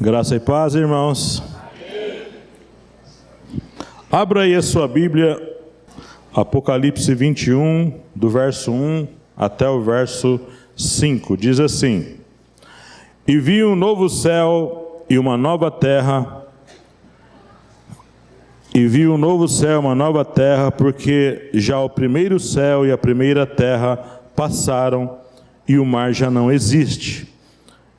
Graça e paz, irmãos. Abra aí a sua Bíblia, Apocalipse 21, do verso 1 até o verso 5. Diz assim: E vi um novo céu e uma nova terra, porque já o primeiro céu e a primeira terra passaram, e o mar já não existe.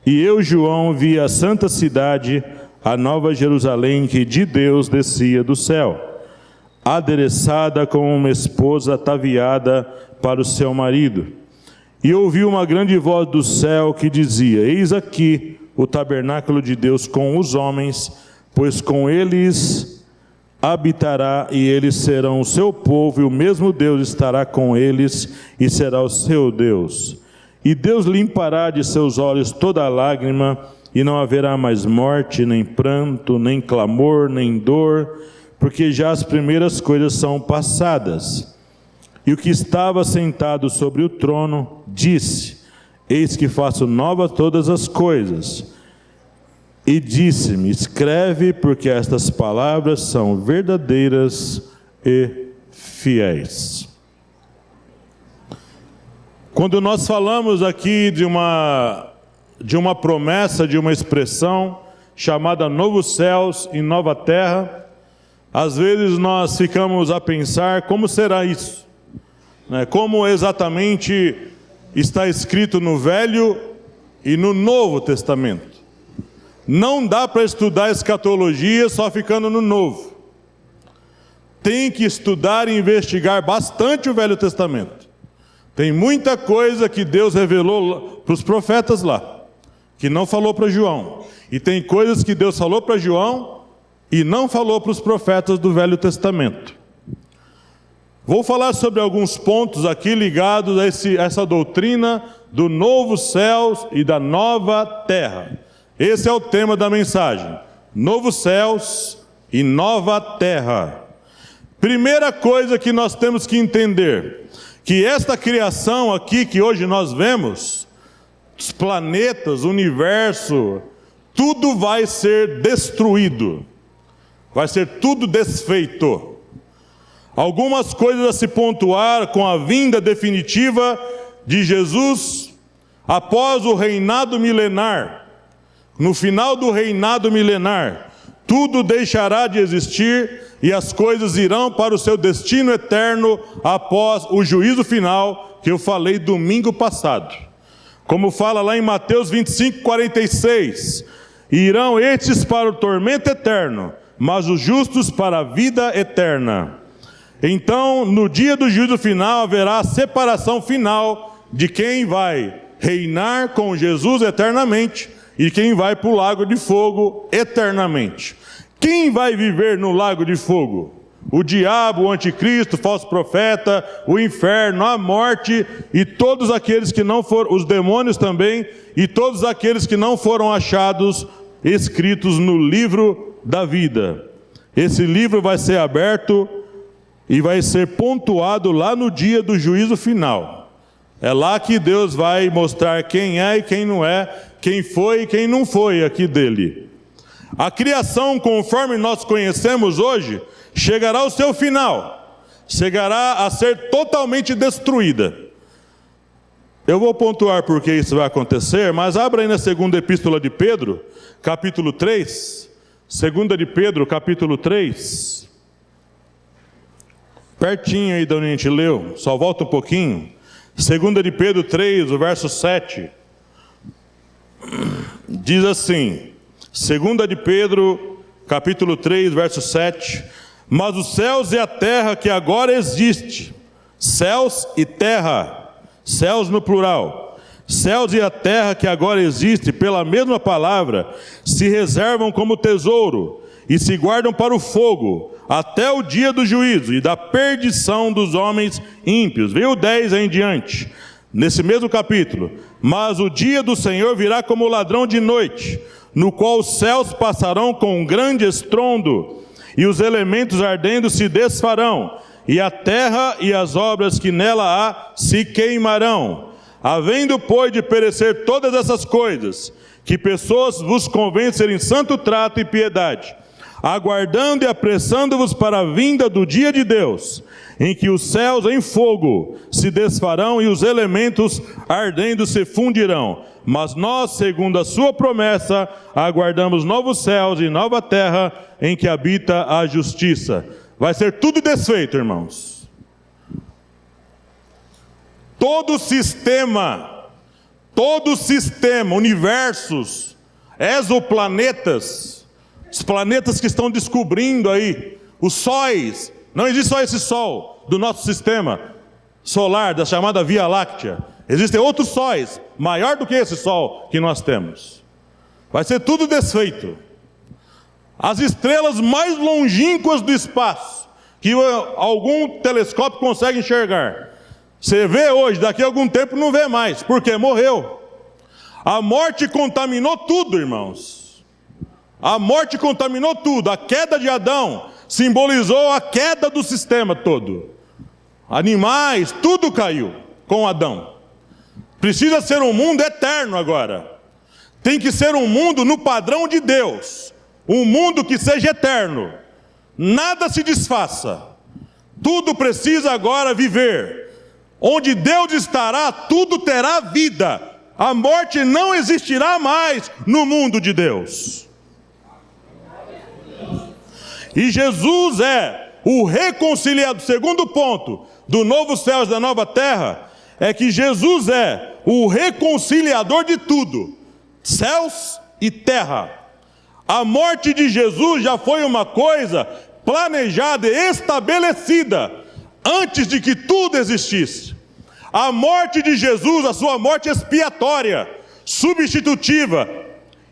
E eu, João, vi a santa cidade, a nova Jerusalém, que de Deus descia do céu, adereçada como uma esposa ataviada para o seu marido. E ouvi uma grande voz do céu que dizia: Eis aqui o tabernáculo de Deus com os homens, pois com eles habitará, e eles serão o seu povo, e o mesmo Deus estará com eles, e será o seu Deus. E Deus limpará de seus olhos toda lágrima, e não haverá mais morte, nem pranto, nem clamor, nem dor, porque já as primeiras coisas são passadas. E o que estava sentado sobre o trono disse: Eis que faço novas todas as coisas. E disse-me: Escreve, porque estas palavras são verdadeiras e fiéis. Quando nós falamos aqui de uma promessa, de uma expressão chamada novos céus e nova terra, às vezes nós ficamos a pensar: como será isso? Como exatamente está escrito no Velho e no Novo Testamento? Não dá para estudar escatologia só ficando no Novo. Tem que estudar e investigar bastante o Velho Testamento. Tem muita coisa que Deus revelou para os profetas lá, que não falou para João. E tem coisas que Deus falou para João e não falou para os profetas do Velho Testamento. Vou falar sobre alguns pontos aqui ligados a essa doutrina do novo céus e da nova terra. Esse é o tema da mensagem: novos céus e nova terra. Primeira coisa que nós temos que entender: que esta criação aqui que hoje nós vemos, os planetas, o universo, tudo vai ser destruído, vai ser tudo desfeito. Algumas coisas a se pontuar com a vinda definitiva de Jesus, após o reinado milenar. No final do reinado milenar, tudo deixará de existir e as coisas irão para o seu destino eterno após o juízo final, que eu falei domingo passado. Como fala lá em Mateus 25:46, irão estes para o tormento eterno, mas os justos para a vida eterna. Então, no dia do juízo final, haverá a separação final de quem vai reinar com Jesus eternamente e quem vai para o lago de fogo eternamente. Quem vai viver no lago de fogo? O diabo, o anticristo, o falso profeta, o inferno, a morte e todos aqueles que não foram, os demônios também, e todos aqueles que não foram achados escritos no livro da vida. Esse livro vai ser aberto e vai ser pontuado lá no dia do juízo final. É lá que Deus vai mostrar quem é e quem não é, quem foi e quem não foi aqui dele. A criação, conforme nós conhecemos hoje, chegará ao seu final, chegará a ser totalmente destruída. Eu vou pontuar porque isso vai acontecer, mas abra aí na segunda epístola de Pedro, capítulo 3, segunda de Pedro, capítulo 3, pertinho aí de onde a gente leu, só volta um pouquinho, segunda de Pedro 3, o verso 7, diz assim: segunda de Pedro, capítulo 3, verso 7, mas os céus e a terra que agora existe, céus e terra, céus no plural, céus e a terra que agora existe, pela mesma palavra, se reservam como tesouro e se guardam para o fogo, até o dia do juízo e da perdição dos homens ímpios. Veio o 10 aí em diante, nesse mesmo capítulo: mas o dia do Senhor virá como ladrão de noite, no qual os céus passarão com um grande estrondo, e os elementos ardendo se desfarão, e a terra e as obras que nela há se queimarão. Havendo, pois, de perecer todas essas coisas, que pessoas vos convencem em santo trato e piedade, aguardando e apressando-vos para a vinda do dia de Deus, em que os céus em fogo se desfarão e os elementos ardendo se fundirão. Mas nós, segundo a sua promessa, aguardamos novos céus e nova terra em que habita a justiça. Vai ser tudo desfeito, irmãos. Todo sistema, universos, exoplanetas, os planetas que estão descobrindo aí, os sóis, não existe só esse sol do nosso sistema solar, da chamada Via Láctea. Existem outros sóis, maior do que esse sol que nós temos. Vai ser tudo desfeito. As estrelas mais longínquas do espaço, que algum telescópio consegue enxergar, você vê hoje, daqui a algum tempo não vê mais, porque morreu. A morte contaminou tudo, irmãos. A morte contaminou tudo. A queda de Adão simbolizou a queda do sistema todo. Animais, tudo caiu com Adão. Precisa ser um mundo eterno agora. Tem que ser um mundo no padrão de Deus. Um mundo que seja eterno. Nada se desfaça. Tudo precisa agora viver. Onde Deus estará, tudo terá vida. A morte não existirá mais no mundo de Deus. E Jesus é o reconciliador. Segundo ponto do novo céu e da nova terra é que Jesus é o reconciliador de tudo, céus e terra. A morte de Jesus já foi uma coisa planejada e estabelecida antes de que tudo existisse. A morte de Jesus, a sua morte expiatória, substitutiva,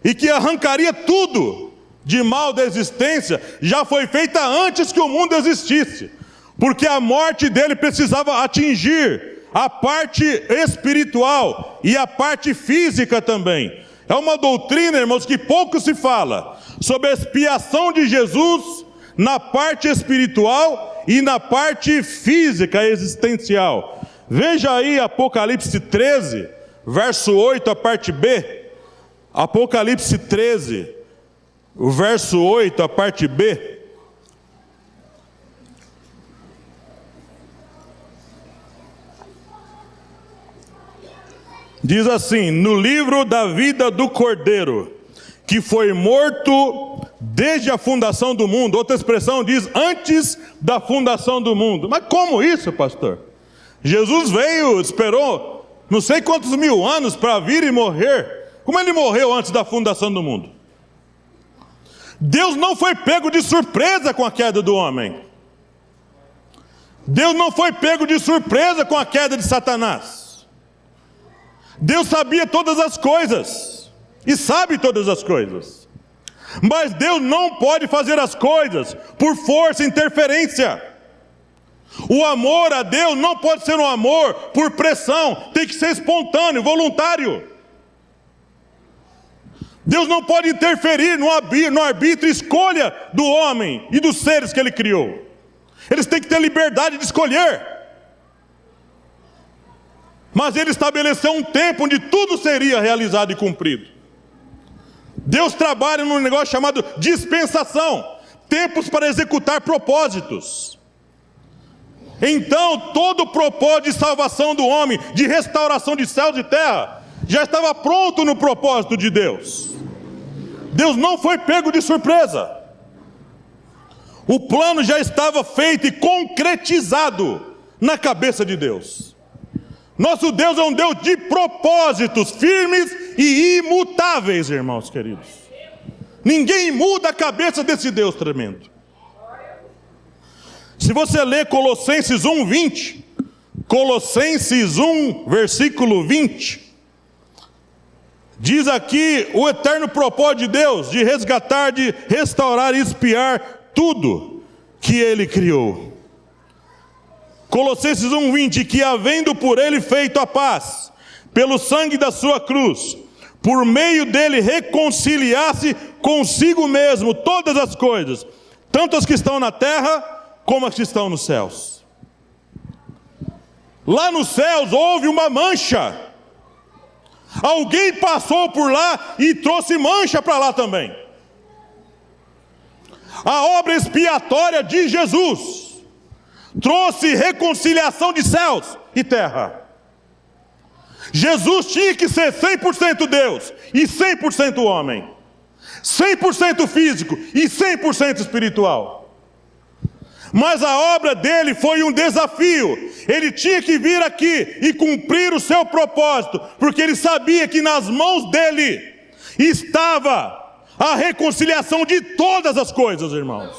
e que arrancaria tudo de mal da existência, já foi feita antes que o mundo existisse, porque a morte dele precisava atingir a parte espiritual e a parte física também. É uma doutrina, irmãos, que pouco se fala sobre a expiação de Jesus na parte espiritual e na parte física existencial. Veja aí Apocalipse 13, verso 8, a parte B. Apocalipse 13, o verso 8, a parte B. Diz assim: no livro da vida do Cordeiro, que foi morto desde a fundação do mundo. Outra expressão diz antes da fundação do mundo. Mas como isso, pastor? Jesus veio, esperou não sei quantos mil anos para vir e morrer. Como ele morreu antes da fundação do mundo? Deus não foi pego de surpresa com a queda do homem. Deus não foi pego de surpresa com a queda de Satanás. Deus sabia todas as coisas e sabe todas as coisas. Mas Deus não pode fazer as coisas por força e interferência. O amor a Deus não pode ser um amor por pressão, tem que ser espontâneo, voluntário. Deus não pode interferir no arbítrio e escolha do homem e dos seres que Ele criou. Eles têm que ter liberdade de escolher. Mas Ele estabeleceu um tempo onde tudo seria realizado e cumprido. Deus trabalha num negócio chamado dispensação, tempos para executar propósitos. Então, todo o propósito de salvação do homem, de restauração de céus e terra, já estava pronto no propósito de Deus. Deus não foi pego de surpresa. O plano já estava feito e concretizado na cabeça de Deus. Nosso Deus é um Deus de propósitos firmes e imutáveis, irmãos queridos. Ninguém muda a cabeça desse Deus tremendo. Se você ler Colossenses 1:20, Colossenses 1, versículo 20, diz aqui o eterno propósito de Deus de resgatar, de restaurar e expiar tudo que Ele criou. Colossenses 1:20, que havendo por Ele feito a paz, pelo sangue da sua cruz, por meio dele reconciliasse consigo mesmo todas as coisas, tanto as que estão na terra, como as que estão nos céus. Lá nos céus houve uma mancha. Alguém passou por lá e trouxe mancha para lá também. A obra expiatória de Jesus trouxe reconciliação de céus e terra. Jesus tinha que ser 100% Deus e 100% homem, 100% físico e 100% espiritual. Mas a obra dele foi um desafio. Ele tinha que vir aqui e cumprir o seu propósito, porque ele sabia que nas mãos dele estava a reconciliação de todas as coisas, irmãos.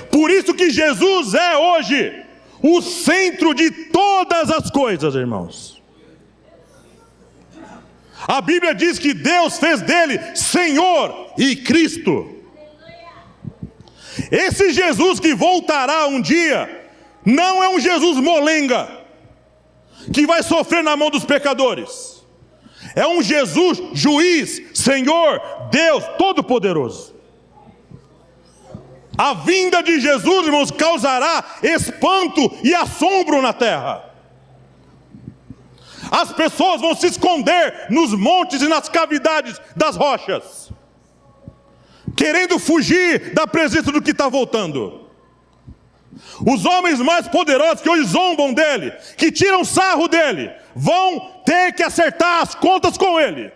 Por isso que Jesus é hoje o centro de todas as coisas, irmãos. A Bíblia diz que Deus fez dele Senhor e Cristo. Esse Jesus que voltará um dia, não é um Jesus molenga, que vai sofrer na mão dos pecadores. É um Jesus juiz, Senhor, Deus Todo-Poderoso. A vinda de Jesus, irmãos, causará espanto e assombro na terra. As pessoas vão se esconder nos montes e nas cavidades das rochas, querendo fugir da presença do que está voltando. Os homens mais poderosos que hoje zombam dele, que tiram sarro dele, vão ter que acertar as contas com ele.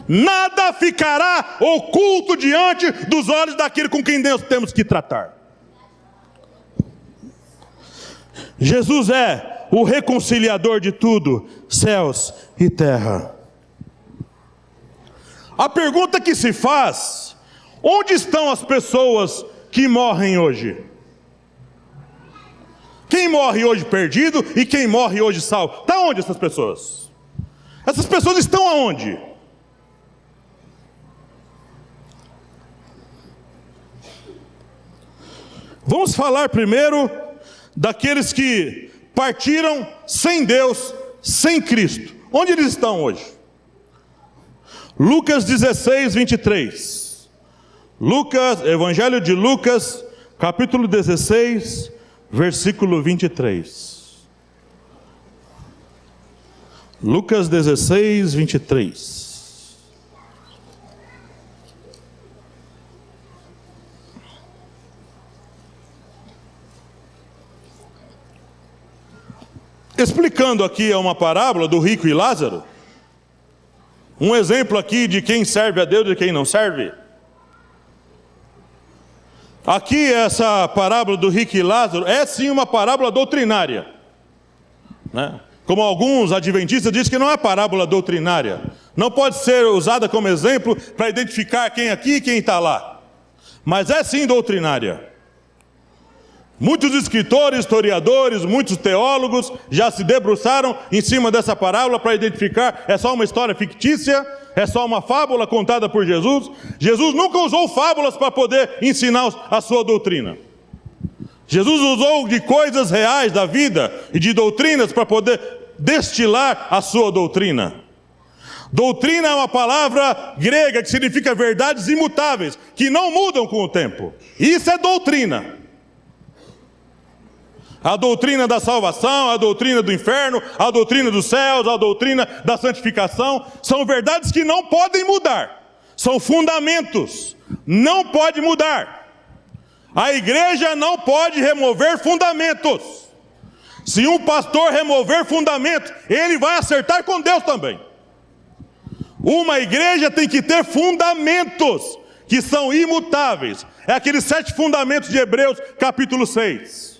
Nada ficará oculto diante dos olhos daquele com quem nós temos que tratar. Jesus é o reconciliador de tudo, céus e terra. A pergunta que se faz: onde estão as pessoas que morrem hoje? Quem morre hoje perdido e quem morre hoje salvo? Está onde essas pessoas? Essas pessoas estão aonde? Vamos falar primeiro daqueles que partiram sem Deus, sem Cristo. Onde eles estão hoje? Lucas 16, 23. Evangelho de Lucas, capítulo 16, versículo 23. Lucas 16, 23. Explicando aqui uma parábola do rico e Lázaro, um exemplo aqui de quem serve a Deus e quem não serve. Aqui essa parábola do rico e Lázaro é sim uma parábola doutrinária, né? Como alguns adventistas dizem que não é parábola doutrinária, não pode ser usada como exemplo para identificar quem aqui e quem está lá, mas é sim doutrinária. Muitos escritores, historiadores, muitos teólogos já se debruçaram em cima dessa parábola para identificar, é só uma história fictícia, é só uma fábula contada por Jesus. Jesus nunca usou fábulas para poder ensinar a sua doutrina. Jesus usou de coisas reais da vida e de doutrinas para poder destilar a sua doutrina. Doutrina é uma palavra grega que significa verdades imutáveis, que não mudam com o tempo. Isso é doutrina. A doutrina da salvação, a doutrina do inferno, a doutrina dos céus, a doutrina da santificação, são verdades que não podem mudar, são fundamentos, não pode mudar. A igreja não pode remover fundamentos. Se um pastor remover fundamentos, ele vai acertar com Deus também. Uma igreja tem que ter fundamentos que são imutáveis. É aqueles 7 fundamentos de Hebreus capítulo 6.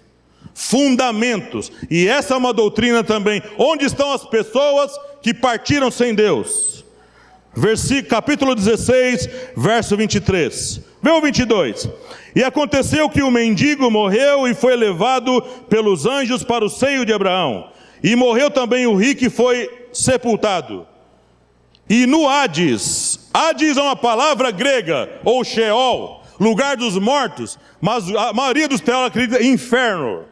Fundamentos, e essa é uma doutrina também. Onde estão as pessoas que partiram sem Deus? Capítulo 16, verso 23. Vê o 22. E aconteceu que o mendigo morreu e foi levado pelos anjos para o seio de Abraão. E morreu também o rico e foi sepultado. E no Hades, Hades é uma palavra grega, ou Sheol, lugar dos mortos, mas a maioria dos teólogos acredita em inferno.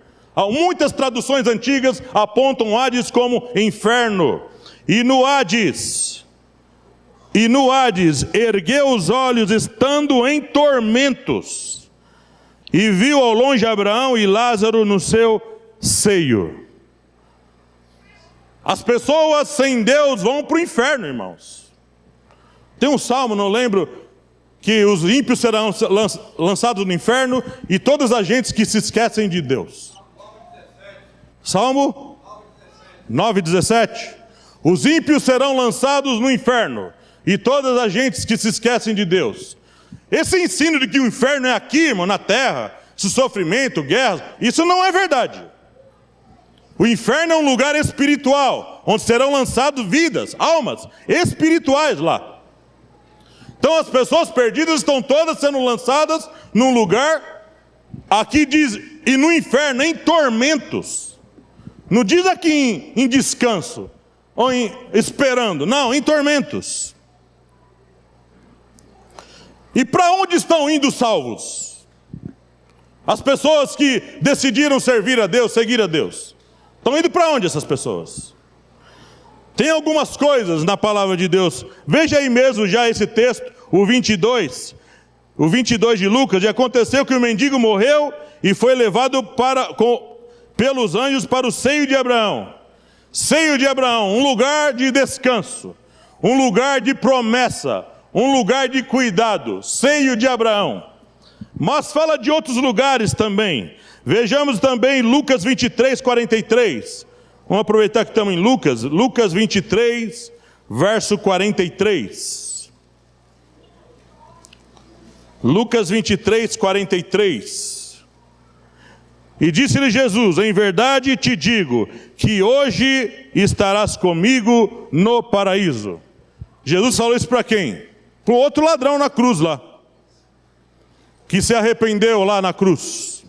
Muitas traduções antigas apontam Hades como inferno. E no Hades, ergueu os olhos estando em tormentos, e viu ao longe Abraão e Lázaro no seu seio. As pessoas sem Deus vão para o inferno, irmãos. Tem um salmo, não lembro, que os ímpios serão lançados no inferno e todas as gentes que se esquecem de Deus. Salmo 9:17. Os ímpios serão lançados no inferno e todas as gentes que se esquecem de Deus. Esse ensino de que o inferno é aqui, irmão, na terra, esse sofrimento, guerras, isso não é verdade. O inferno é um lugar espiritual, onde serão lançadas vidas, almas espirituais lá. Então as pessoas perdidas estão todas sendo lançadas num lugar, aqui diz, e no inferno, em tormentos. Não diz aqui em descanso, ou em esperando, não, em tormentos. E para onde estão indo os salvos? As pessoas que decidiram servir a Deus, seguir a Deus. Estão indo para onde essas pessoas? Tem algumas coisas na palavra de Deus. Veja aí mesmo já esse texto, o 22 de Lucas. E aconteceu que o mendigo morreu e foi levado pelos anjos para o seio de Abraão. Seio de Abraão, um lugar de descanso, um lugar de promessa, um lugar de cuidado. Seio de Abraão. Mas fala de outros lugares também. Vejamos também Lucas 23:43. Vamos aproveitar que estamos em Lucas 23, verso 43. Lucas 23, 43. E disse-lhe Jesus: em verdade te digo, que hoje estarás comigo no paraíso. Jesus falou isso para quem? Para o outro ladrão na cruz lá, que se arrependeu lá na cruz.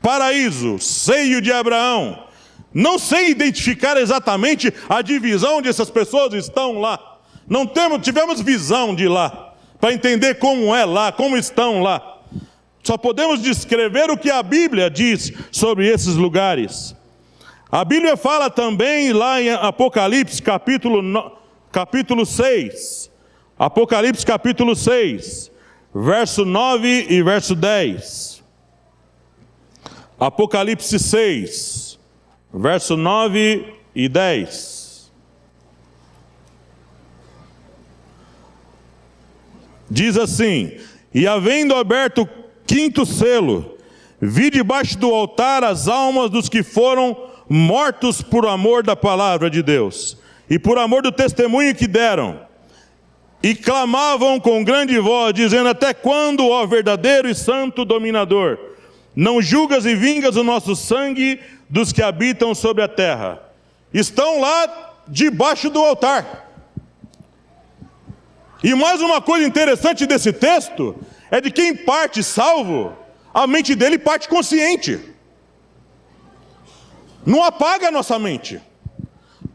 Paraíso, seio de Abraão. Não sei identificar exatamente a divisão onde essas pessoas estão lá. Não tivemos visão de lá, para entender como é lá, como estão lá. Só podemos descrever o que a Bíblia diz sobre esses lugares. A Bíblia fala também lá em Apocalipse, capítulo 6. Apocalipse, capítulo 6, verso 9 e verso 10. Apocalipse 6, verso 9 e 10. Diz assim: e havendo aberto o quinto selo, vi debaixo do altar as almas dos que foram mortos por amor da palavra de Deus, e por amor do testemunho que deram, e clamavam com grande voz, dizendo: até quando, ó verdadeiro e santo dominador, não julgas e vingas o nosso sangue dos que habitam sobre a terra? Estão lá debaixo do altar. E mais uma coisa interessante desse texto, é de quem parte salvo, a mente dele parte consciente. Não apaga a nossa mente.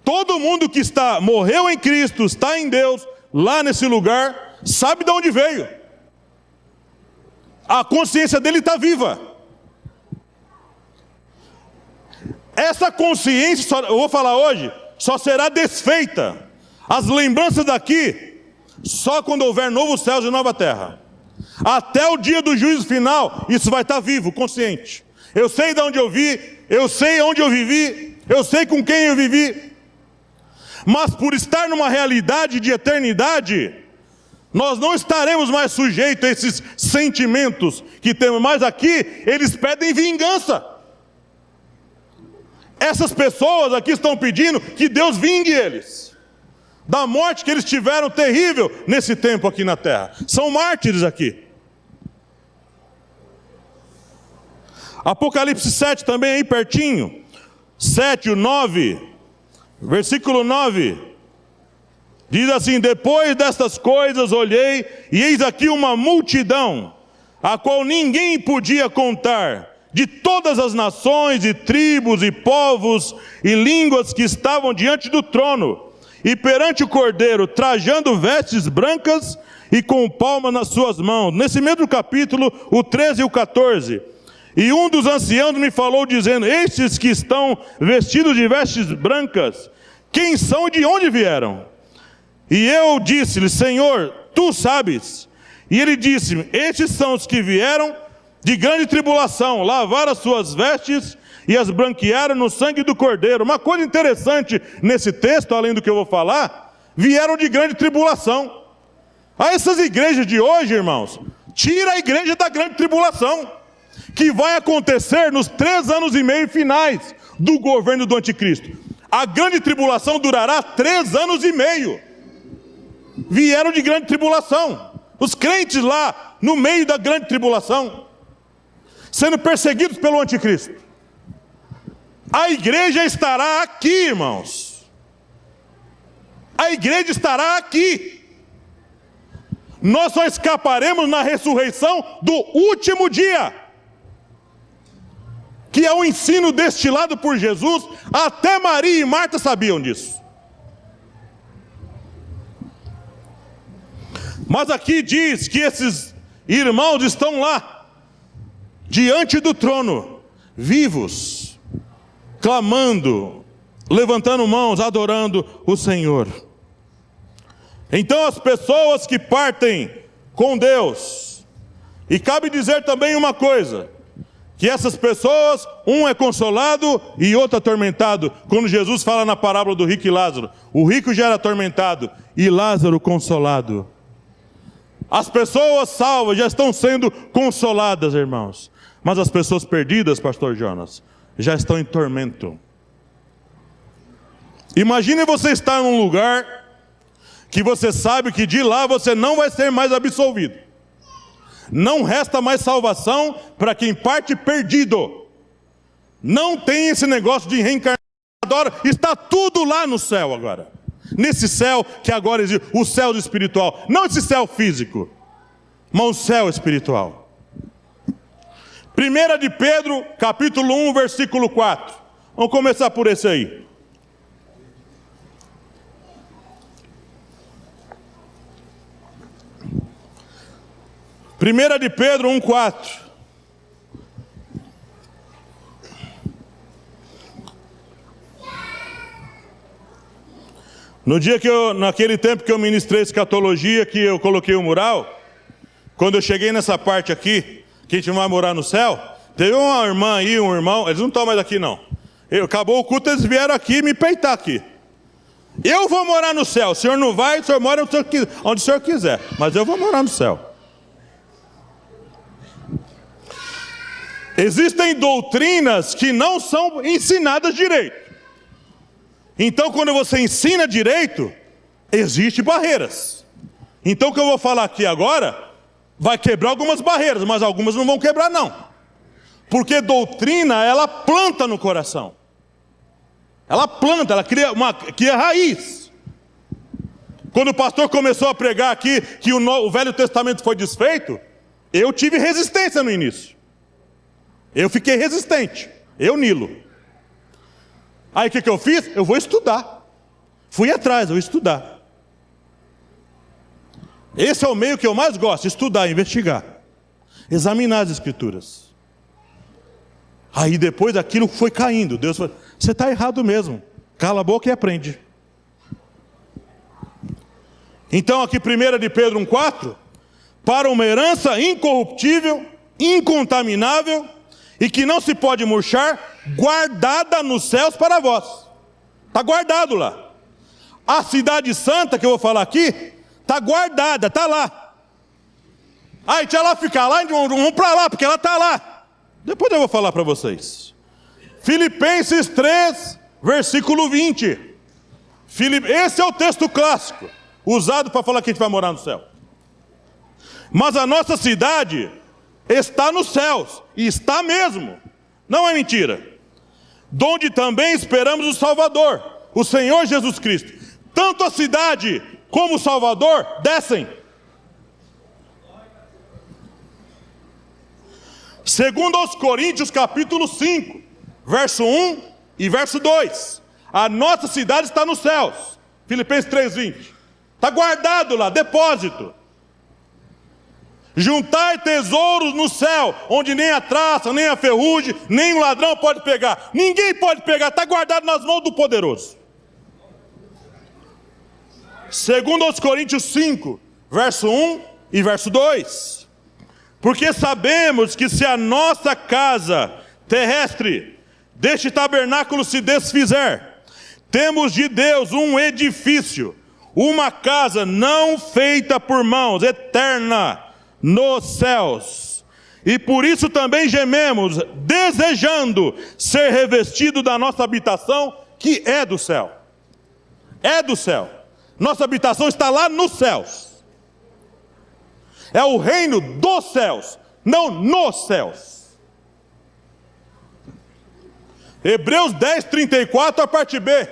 Todo mundo que morreu em Cristo, está em Deus, lá nesse lugar, sabe de onde veio. A consciência dele está viva. Essa consciência, eu vou falar hoje, só será desfeita. As lembranças daqui, só quando houver novos céus e nova terra. Até o dia do juízo final, isso vai estar vivo, consciente. Eu sei de onde eu vi, eu sei onde eu vivi, eu sei com quem eu vivi. Mas por estar numa realidade de eternidade, nós não estaremos mais sujeitos a esses sentimentos que temos. Mas aqui, eles pedem vingança. Essas pessoas aqui estão pedindo que Deus vingue eles da morte que eles tiveram terrível nesse tempo aqui na terra. São mártires aqui. Apocalipse 7 também aí pertinho. 7, o 9, versículo 9. Diz assim: depois destas coisas olhei, e eis aqui uma multidão, a qual ninguém podia contar, de todas as nações e tribos e povos e línguas que estavam diante do trono e perante o Cordeiro, trajando vestes brancas e com palmas nas suas mãos. Nesse mesmo capítulo, o 13 e o 14. E um dos anciãos me falou dizendo: estes que estão vestidos de vestes brancas, quem são e de onde vieram? E eu disse-lhe: Senhor, tu sabes. E ele disse-me: estes são os que vieram de grande tribulação, lavaram as suas vestes e as branquearam no sangue do Cordeiro. Uma coisa interessante nesse texto, além do que eu vou falar, vieram de grande tribulação. Essas igrejas de hoje, irmãos, tira a igreja da grande tribulação, que vai acontecer nos 3 anos e meio finais do governo do anticristo. A grande tribulação durará 3 anos e meio. Vieram de grande tribulação. Os crentes lá, no meio da grande tribulação, sendo perseguidos pelo anticristo. A igreja estará aqui, irmãos. A igreja estará aqui. Nós só escaparemos na ressurreição do último dia, que é o ensino destilado por Jesus. Até Maria e Marta sabiam disso. Mas aqui diz que esses irmãos estão lá, diante do trono, vivos, clamando, levantando mãos, adorando o Senhor. Então as pessoas que partem com Deus, e cabe dizer também uma coisa, que essas pessoas, um é consolado e outro atormentado. Quando Jesus fala na parábola do rico e Lázaro, o rico já era atormentado e Lázaro consolado. As pessoas salvas já estão sendo consoladas, irmãos. Mas as pessoas perdidas, pastor Jonas, já estão em tormento. Imagine você estar num lugar que você sabe que de lá você não vai ser mais absolvido. Não resta mais salvação para quem parte perdido. Não tem esse negócio de reencarnação. Está tudo lá no céu agora. Nesse céu que agora existe, o céu espiritual. Não esse céu físico, mas o céu espiritual. 1 de Pedro, capítulo 1, versículo 4. Vamos começar por esse aí. Primeira de Pedro 1,4. No dia que naquele tempo que eu ministrei escatologia, que eu coloquei o mural, quando eu cheguei nessa parte aqui, que a gente vai morar no céu, teve uma irmã aí, um irmão, eles não estão mais aqui não. Acabou o culto, eles vieram aqui me peitar aqui. Eu vou morar no céu, o senhor não vai, o senhor mora onde o senhor quiser, mas eu vou morar no céu. Existem doutrinas que não são ensinadas direito. Então, quando você ensina direito, existem barreiras. Então, o que eu vou falar aqui agora vai quebrar algumas barreiras, mas algumas não vão quebrar, não. Porque doutrina, ela planta no coração. Ela planta, ela cria raiz. Quando o pastor começou a pregar aqui que o Velho Testamento foi desfeito, eu tive resistência no início. Eu fiquei resistente, eu Nilo. Aí o que eu fiz? Eu vou estudar. Fui atrás, vou estudar. Esse é o meio que eu mais gosto, estudar, investigar. Examinar as escrituras. Aí depois aquilo foi caindo. Deus falou, você está errado mesmo. Cala a boca e aprende. Então aqui 1 de Pedro 1,4. Para uma herança incorruptível, incontaminável, e que não se pode murchar, guardada nos céus para vós. Está guardado lá. A cidade santa, que eu vou falar aqui, está guardada, está lá. Aí deixa ela ficar lá, vamos para lá, porque ela está lá. Depois eu vou falar para vocês. Filipenses 3, versículo 20. Esse é o texto clássico, usado para falar que a gente vai morar no céu. Mas a nossa cidade está nos céus, e está mesmo, não é mentira, donde também esperamos o Salvador, o Senhor Jesus Cristo. Tanto a cidade como o Salvador descem. Segundo aos Coríntios, capítulo 5, verso 1 e verso 2, a nossa cidade está nos céus. Filipenses 3:20, está guardado lá, depósito. Juntai tesouros no céu, onde nem a traça, nem a ferrugem, nem o ladrão pode pegar. Ninguém pode pegar, está guardado nas mãos do poderoso. Segundo aos Coríntios 5, verso 1 e verso 2. Porque sabemos que se a nossa casa terrestre deste tabernáculo se desfizer, temos de Deus um edifício, uma casa não feita por mãos, eterna, nos céus. E por isso também gememos, desejando ser revestido da nossa habitação, que é do céu. É do céu. Nossa habitação está lá nos céus. É o reino dos céus, não nos céus. Hebreus 10, 34, a parte B.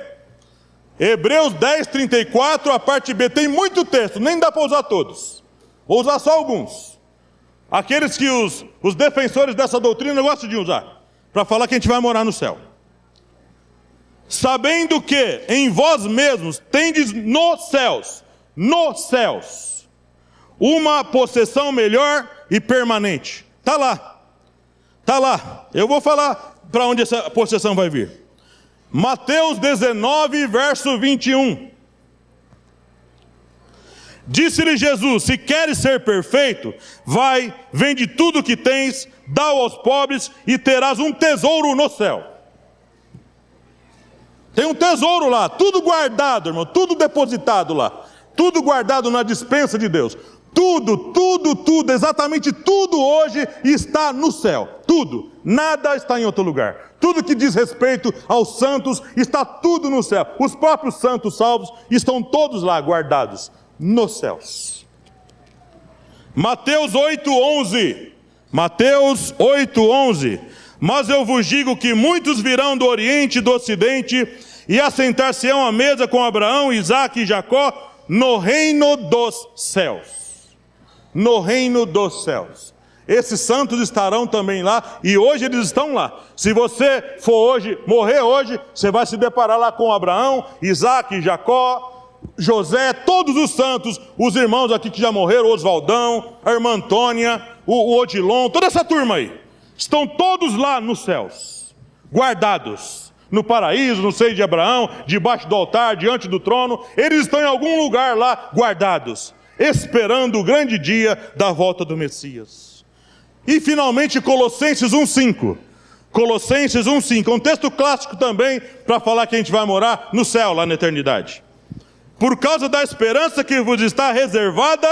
Hebreus 10, 34, a parte B. Tem muito texto, nem dá para usar todos. Vou usar só alguns. Aqueles que os defensores dessa doutrina gostam de usar, para falar que a gente vai morar no céu. Sabendo que em vós mesmos tendes nos céus, uma possessão melhor e permanente. Está lá. Está lá. Eu vou falar para onde essa possessão vai vir. Mateus 19, verso 21. Disse-lhe Jesus: se queres ser perfeito, vai, vende tudo o que tens, dá-o aos pobres e terás um tesouro no céu. Tem um tesouro lá, tudo guardado, irmão, tudo depositado lá. Tudo guardado na despensa de Deus. Tudo, exatamente tudo hoje está no céu. Tudo, nada está em outro lugar. Tudo que diz respeito aos santos está tudo no céu. Os próprios santos salvos estão todos lá guardados nos céus. Mateus 8:11. Mateus 8:11. Mas eu vos digo que muitos virão do Oriente e do Ocidente e assentar-se-ão à mesa com Abraão, Isaque e Jacó no reino dos céus. No reino dos céus. Esses santos estarão também lá, e hoje eles estão lá. Se você for hoje, morrer hoje, você vai se deparar lá com Abraão, Isaque, Jacó, José, todos os santos, os irmãos aqui que já morreram, Oswaldão, a irmã Antônia, o Odilon, toda essa turma aí. Estão todos lá nos céus, guardados, no paraíso, no seio de Abraão, debaixo do altar, diante do trono. Eles estão em algum lugar lá, guardados, esperando o grande dia da volta do Messias. E finalmente Colossenses 1:5. Colossenses 1:5, um texto clássico também para falar que a gente vai morar no céu, lá na eternidade. Por causa da esperança que vos está reservada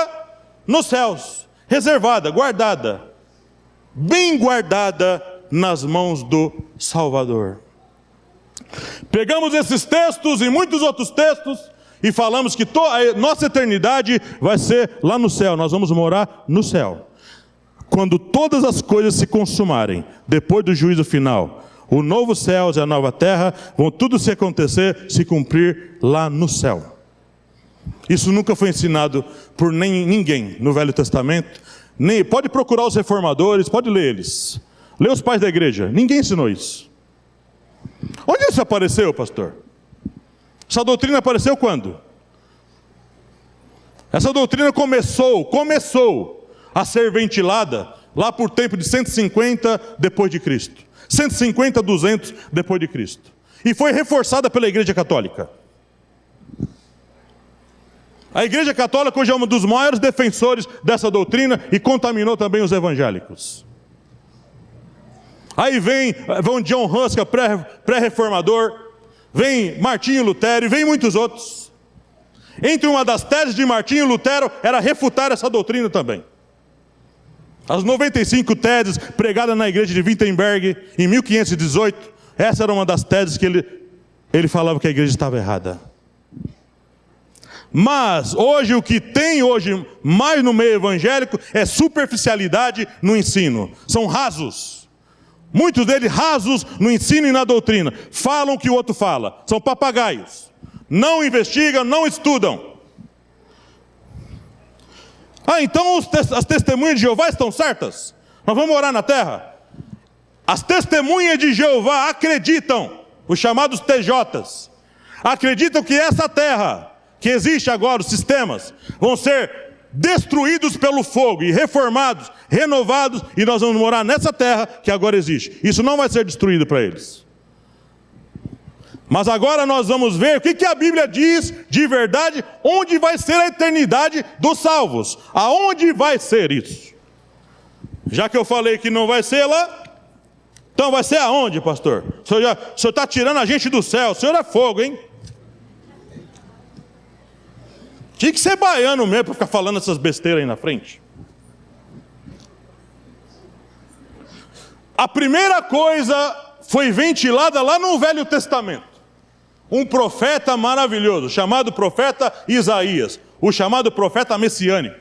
nos céus. Reservada, guardada. Bem guardada nas mãos do Salvador. Pegamos esses textos e muitos outros textos e falamos que a nossa eternidade vai ser lá no céu. Nós vamos morar no céu. Quando todas as coisas se consumarem, depois do juízo final, o novo céu e a nova terra vão tudo se acontecer, se cumprir lá no céu. Isso nunca foi ensinado por ninguém no Velho Testamento. Pode procurar os reformadores, pode ler eles. Lê os pais da igreja. Ninguém ensinou isso. Onde isso apareceu, pastor? Essa doutrina apareceu quando? Essa doutrina começou a ser ventilada lá por tempo de 150 depois de Cristo. 150, 200 depois de Cristo. E foi reforçada pela Igreja Católica. A Igreja Católica hoje é um dos maiores defensores dessa doutrina e contaminou também os evangélicos. Aí vem John Huss, pré-reformador, vem Martinho Lutero e vem muitos outros. Entre uma das teses de Martinho Lutero era refutar essa doutrina também. As 95 teses pregadas na igreja de Wittenberg em 1518, essa era uma das teses que ele falava que a igreja estava errada. Mas hoje o que tem hoje mais no meio evangélico é superficialidade no ensino. São rasos. Muitos deles rasos no ensino e na doutrina. Falam o que o outro fala. São papagaios. Não investigam, não estudam. Então as testemunhas de Jeová estão certas? Nós vamos morar na terra? As testemunhas de Jeová acreditam, os chamados TJs, acreditam que essa terra, que existe agora, os sistemas, vão ser destruídos pelo fogo e reformados, renovados, e nós vamos morar nessa terra que agora existe. Isso não vai ser destruído para eles. Mas agora nós vamos ver o que a Bíblia diz de verdade, onde vai ser a eternidade dos salvos. Aonde vai ser isso? Já que eu falei que não vai ser lá, Então vai ser aonde, pastor? O senhor está tirando a gente do céu, o senhor é fogo, hein? Tinha que ser baiano mesmo para ficar falando essas besteiras aí na frente. A primeira coisa foi ventilada lá no Velho Testamento. Um profeta maravilhoso, chamado profeta Isaías, o chamado profeta messiânico.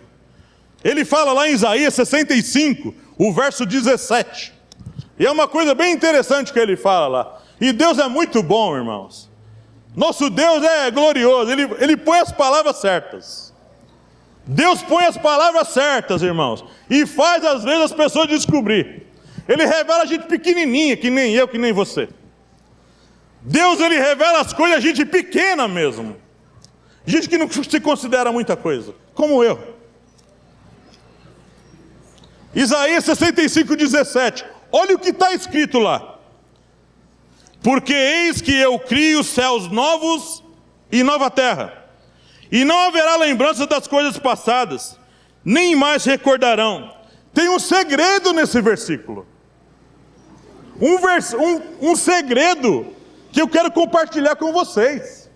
Ele fala lá em Isaías 65, o verso 17. E é uma coisa bem interessante que ele fala lá. E Deus é muito bom, irmãos. Nosso Deus é glorioso, Ele põe as palavras certas. Deus põe as palavras certas, irmãos, e faz às vezes as pessoas descobrir. Ele revela a gente pequenininha, que nem eu, que nem você. Deus, Ele revela as coisas a gente pequena mesmo. Gente que não se considera muita coisa, como eu. Isaías 65, 17. Olha o que está escrito lá. Porque eis que eu crio céus novos e nova terra, e não haverá lembrança das coisas passadas, nem mais recordarão. Tem um segredo nesse versículo. Um segredo que eu quero compartilhar com vocês.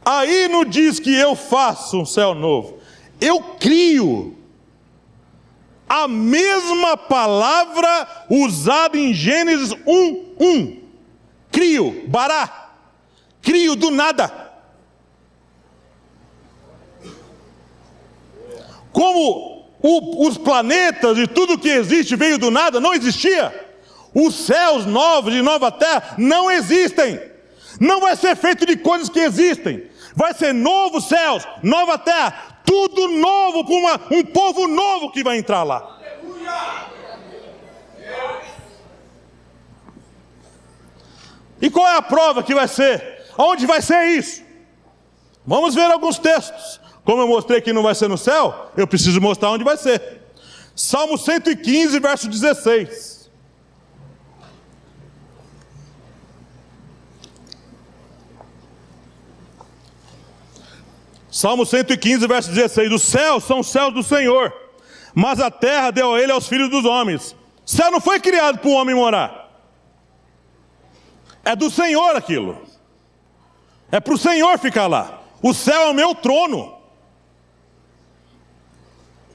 Aí não diz que eu faço um céu novo, eu crio. A mesma palavra usada em Gênesis 1:1. Crio, bará. Crio do nada. Como os planetas e tudo que existe veio do nada, não existia. Os céus novos e nova terra não existem. Não vai ser feito de coisas que existem. Vai ser novos céus, nova terra. Tudo novo para um povo novo que vai entrar lá. E qual é a prova que vai ser? Aonde vai ser isso? Vamos ver alguns textos. Como eu mostrei que não vai ser no céu, eu preciso mostrar onde vai ser. Salmo 115, verso 16. Salmo 115, verso 16. Os céus são os céus do Senhor, mas a terra deu a ele aos filhos dos homens. O céu não foi criado para o homem morar. É do Senhor aquilo. É para o Senhor ficar lá. O céu é o meu trono.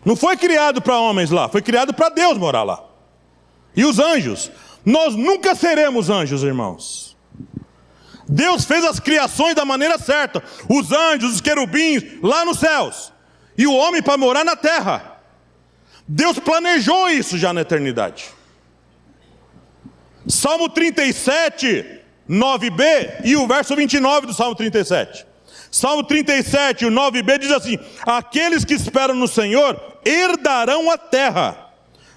Não foi criado para homens lá, foi criado para Deus morar lá. E os anjos? Nós nunca seremos anjos, irmãos. Deus fez as criações da maneira certa. Os anjos, os querubins, lá nos céus. E o homem para morar na terra. Deus planejou isso já na eternidade. Salmo 37, 9b e o verso 29 do Salmo 37. Salmo 37, o 9b diz assim: aqueles que esperam no Senhor herdarão a terra.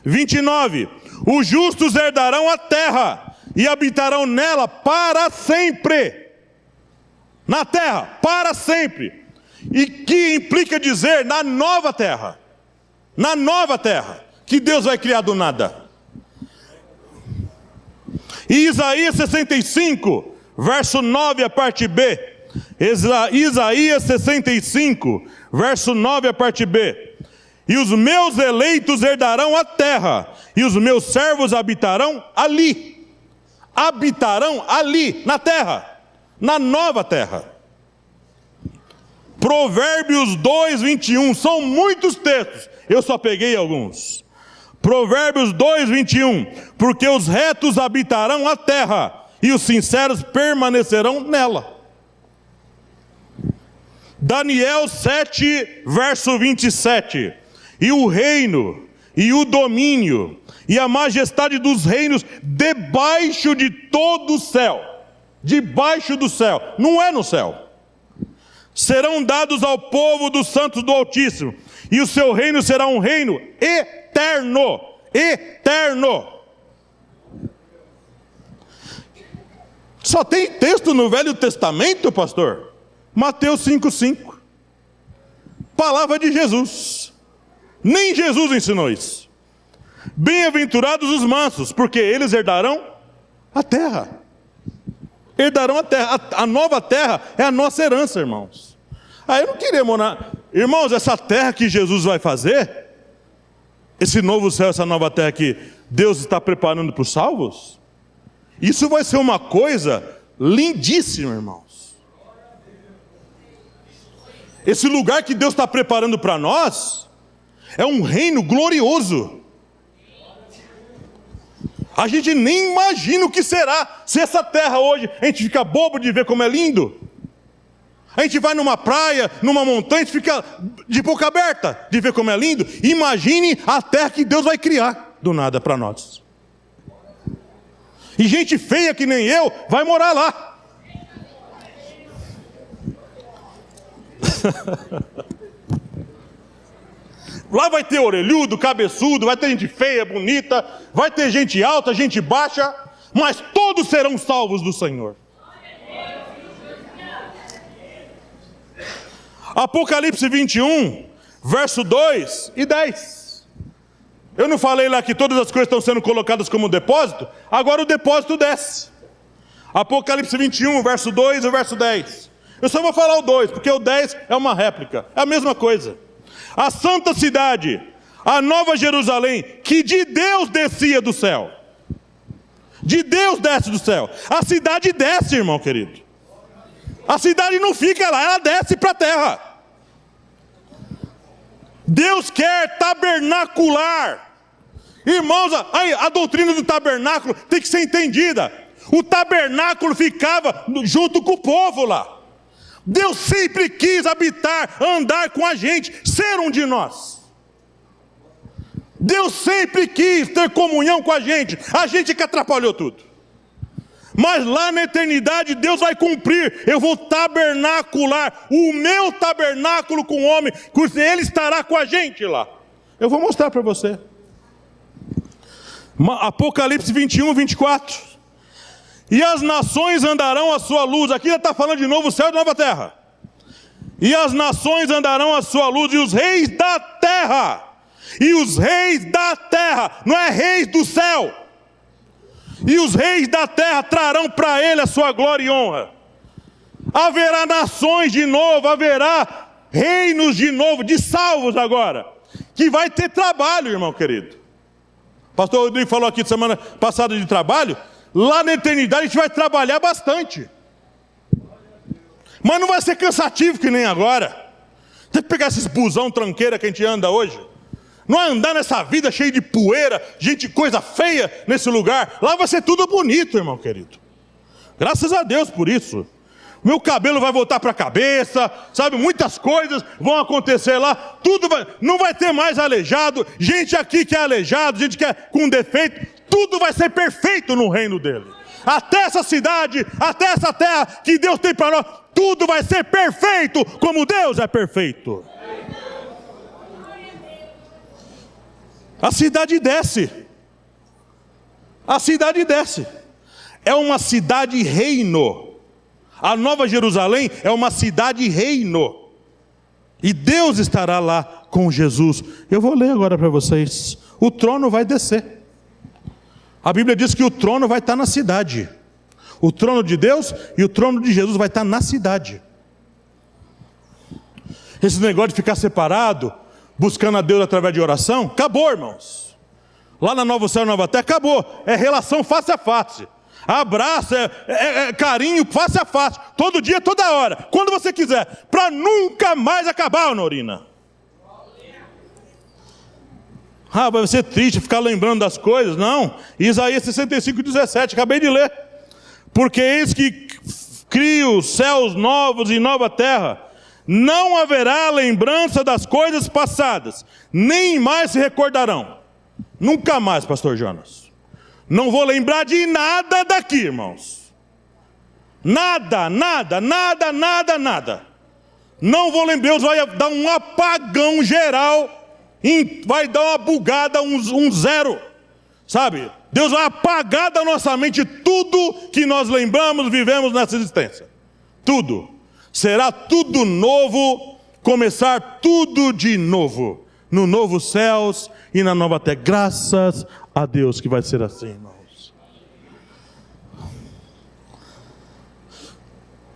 29, os justos herdarão a terra e habitarão nela para sempre. Na terra, para sempre. E que implica dizer na nova terra. Na nova terra, que Deus vai criar do nada. E Isaías 65, verso 9, a parte B. Isaías 65, verso 9, a parte B. E os meus eleitos herdarão a terra, e os meus servos habitarão ali. Habitarão ali, na terra, na nova terra. Provérbios 2, 21, são muitos textos, eu só peguei alguns. Provérbios 2, 21, porque os retos habitarão a terra, e os sinceros permanecerão nela. Daniel 7, verso 27, e o reino, e o domínio, e a majestade dos reinos, debaixo de todo o céu, debaixo do céu, não é no céu, serão dados ao povo dos santos do Altíssimo, e o seu reino será um reino eterno, eterno. Só tem texto no Velho Testamento, pastor? Mateus 5,5. Palavra de Jesus. Nem Jesus ensinou isso. Bem-aventurados os mansos, porque eles herdarão a terra. Herdarão a terra. A nova terra é a nossa herança, irmãos. Eu não queria morar. Irmãos, essa terra que Jesus vai fazer, esse novo céu, essa nova terra que Deus está preparando para os salvos, isso vai ser uma coisa lindíssima, irmãos. Esse lugar que Deus está preparando para nós é um reino glorioso. A gente nem imagina o que será se essa terra hoje, a gente fica bobo de ver como é lindo. A gente vai numa praia, numa montanha, a gente fica de boca aberta de ver como é lindo. Imagine a terra que Deus vai criar do nada para nós. E gente feia que nem eu vai morar lá. Lá vai ter orelhudo, cabeçudo, vai ter gente feia, bonita, vai ter gente alta, gente baixa, mas todos serão salvos do Senhor. Apocalipse 21, verso 2 e 10. Eu não falei lá que todas as coisas estão sendo colocadas como depósito? Agora o depósito desce. Apocalipse 21, verso 2 e verso 10. Eu só vou falar o 2, porque o 10 é uma réplica, é a mesma coisa. A santa cidade, a nova Jerusalém, que de Deus descia do céu. De Deus desce do céu. A cidade desce, irmão querido. A cidade não fica lá, ela desce para a terra. Deus quer tabernacular. Irmãos, a doutrina do tabernáculo tem que ser entendida. O tabernáculo ficava junto com o povo lá. Deus sempre quis habitar, andar com a gente, ser um de nós. Deus sempre quis ter comunhão com a gente que atrapalhou tudo. Mas lá na eternidade Deus vai cumprir. Eu vou tabernacular o meu tabernáculo com o homem, porque ele estará com a gente lá. Eu vou mostrar para você. Apocalipse 21, 24. E as nações andarão à sua luz. Aqui já está falando de novo céu e nova terra. E as nações andarão à sua luz, e os reis da terra. E os reis da terra, não é reis do céu. E os reis da terra trarão para ele a sua glória e honra. Haverá nações de novo, haverá reinos de novo, de salvos agora. Que vai ter trabalho, irmão querido. O pastor Rodrigo falou aqui semana passada de trabalho. Lá na eternidade a gente vai trabalhar bastante. Mas não vai ser cansativo que nem agora. Tem que pegar esses busão tranqueira que a gente anda hoje. Não é andar nessa vida cheia de poeira, gente, coisa feia nesse lugar. Lá vai ser tudo bonito, irmão querido. Graças a Deus por isso. Meu cabelo vai voltar para a cabeça, sabe? Muitas coisas vão acontecer lá. Tudo vai, não vai ter mais aleijado. Gente aqui que é aleijado, gente que é com defeito. Tudo vai ser perfeito no reino dele. Até essa cidade, até essa terra que Deus tem para nós, tudo vai ser perfeito como Deus é perfeito. A cidade desce. A cidade desce. É uma cidade reino. A Nova Jerusalém é uma cidade reino. E Deus estará lá com Jesus. Eu vou ler agora para vocês. O trono vai descer. A Bíblia diz que o trono vai estar na cidade. O trono de Deus e o trono de Jesus vai estar na cidade. Esse negócio de ficar separado, buscando a Deus através de oração, acabou, irmãos. Lá na Nova Céu e Nova Terra, acabou. É relação face a face. Abraço, é carinho face a face. Todo dia, toda hora. Quando você quiser. Para nunca mais acabar, Norina. Vai ser triste ficar lembrando das coisas. Não. Isaías 65, 17. Acabei de ler. Porque eis que crio céus novos e nova terra. Não haverá lembrança das coisas passadas. Nem mais se recordarão. Nunca mais, pastor Jonas. Não vou lembrar de nada daqui, irmãos. Nada, nada, nada, nada, nada. Não vou lembrar. Deus vai dar um apagão geral. Vai dar uma bugada, um zero. Sabe? Deus vai apagar da nossa mente tudo que nós lembramos, vivemos nessa existência. Tudo. Será tudo novo, começar tudo de novo. No novo céus e na nova terra. Graças a Deus que vai ser assim, irmãos.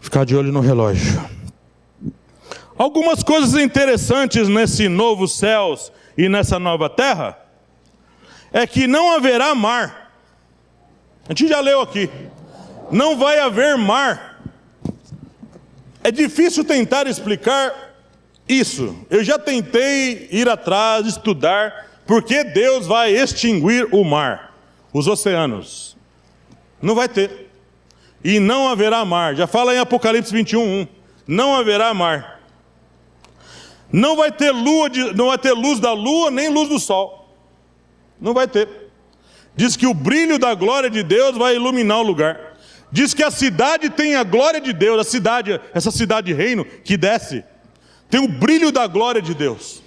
Ficar de olho no relógio. Algumas coisas interessantes nesse novo céus e nessa nova terra. é que não haverá mar. A gente já leu aqui. Não vai haver mar. É difícil tentar explicar isso. Eu já tentei ir atrás, estudar, por que Deus vai extinguir o mar, os oceanos. Não vai ter. E não haverá mar. Já fala em Apocalipse 21:1. Não haverá mar. Não vai ter não vai ter luz da lua, nem luz do sol. Não vai ter. Diz que o brilho da glória de Deus vai iluminar o lugar. Diz que a cidade tem a glória de Deus, a cidade, essa cidade reino que desce, tem o brilho da glória de Deus.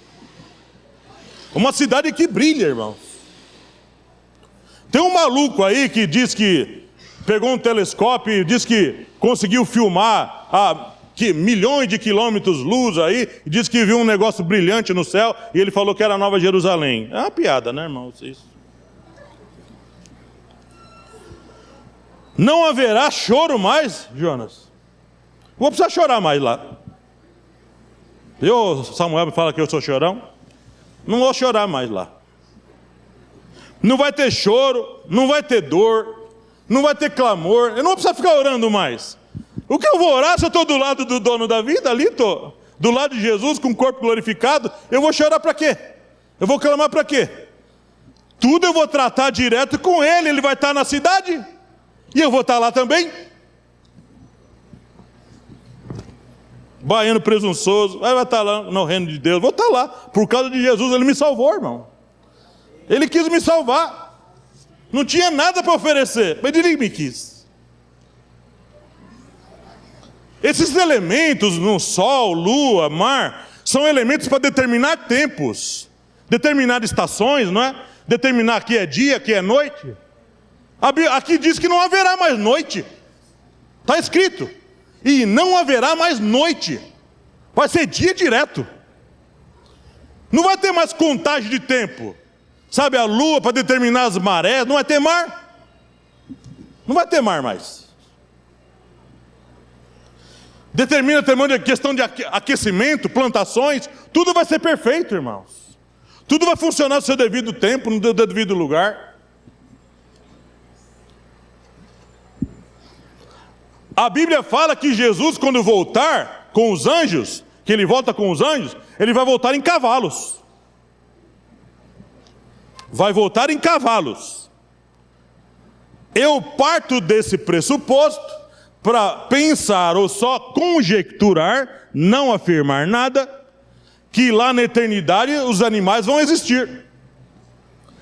Uma cidade que brilha, irmãos. Tem um maluco aí que diz que pegou um telescópio e diz que conseguiu filmar milhões de quilômetros luz aí, e diz que viu um negócio brilhante no céu, e ele falou que era Nova Jerusalém. É uma piada, né, irmãos? Isso. Não haverá choro mais, Jonas. Vou precisar chorar mais lá. Samuel me fala que eu sou chorão. Não vou chorar mais lá. Não vai ter choro, não vai ter dor, não vai ter clamor. Eu não vou precisar ficar orando mais. O que eu vou orar se eu estou do lado do dono da vida? Ali estou. Do lado de Jesus, com o corpo glorificado. Eu vou chorar para quê? Eu vou clamar para quê? Tudo eu vou tratar direto com ele. Ele vai estar na cidade. E eu vou estar lá também. Baiano presunçoso. Vai estar lá no reino de Deus. Vou estar lá. Por causa de Jesus, ele me salvou, irmão. Ele quis me salvar. Não tinha nada para oferecer, mas ele me quis. Esses elementos no sol, lua, mar, são elementos para determinar tempos, determinar estações, não é? Determinar que é dia, que é noite. Aqui diz que não haverá mais noite. Está escrito. E não haverá mais noite. Vai ser dia direto. Não vai ter mais contagem de tempo. Sabe, a lua para determinar as marés, não vai ter mar. Não vai ter mar mais. Determina também a questão de aquecimento, plantações, tudo vai ser perfeito, irmãos. Tudo vai funcionar no seu devido tempo, no seu devido lugar. A Bíblia fala que Jesus, quando voltar com os anjos, que ele volta com os anjos, ele vai voltar em cavalos. Vai voltar em cavalos. Eu parto desse pressuposto para pensar ou só conjecturar, não afirmar nada, que lá na eternidade os animais vão existir.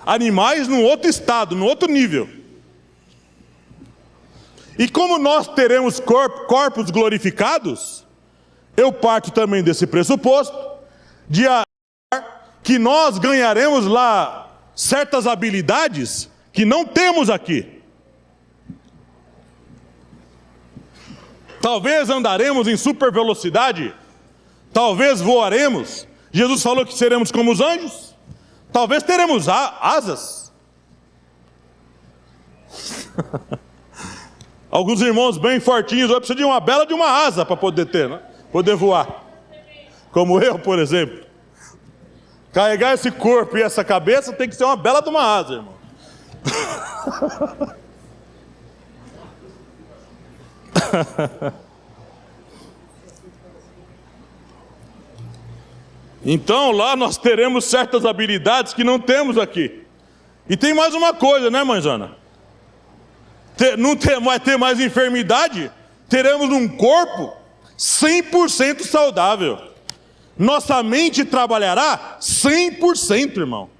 Animais num outro estado, num outro nível. E como nós teremos corpos glorificados, eu parto também desse pressuposto, de que nós ganharemos lá certas habilidades que não temos aqui. Talvez andaremos em super velocidade, talvez voaremos. Jesus falou que seremos como os anjos. Talvez teremos asas. Alguns irmãos bem fortinhos hoje precisam de uma bela de uma asa para poder ter, né? Poder voar. Como eu, por exemplo. Carregar esse corpo e essa cabeça tem que ser uma bela de uma asa, irmão. Então lá nós teremos certas habilidades que não temos aqui. E tem mais uma coisa, né, mãezona? Vai ter mais enfermidade. Teremos um corpo 100% saudável. Nossa mente trabalhará 100%, irmão.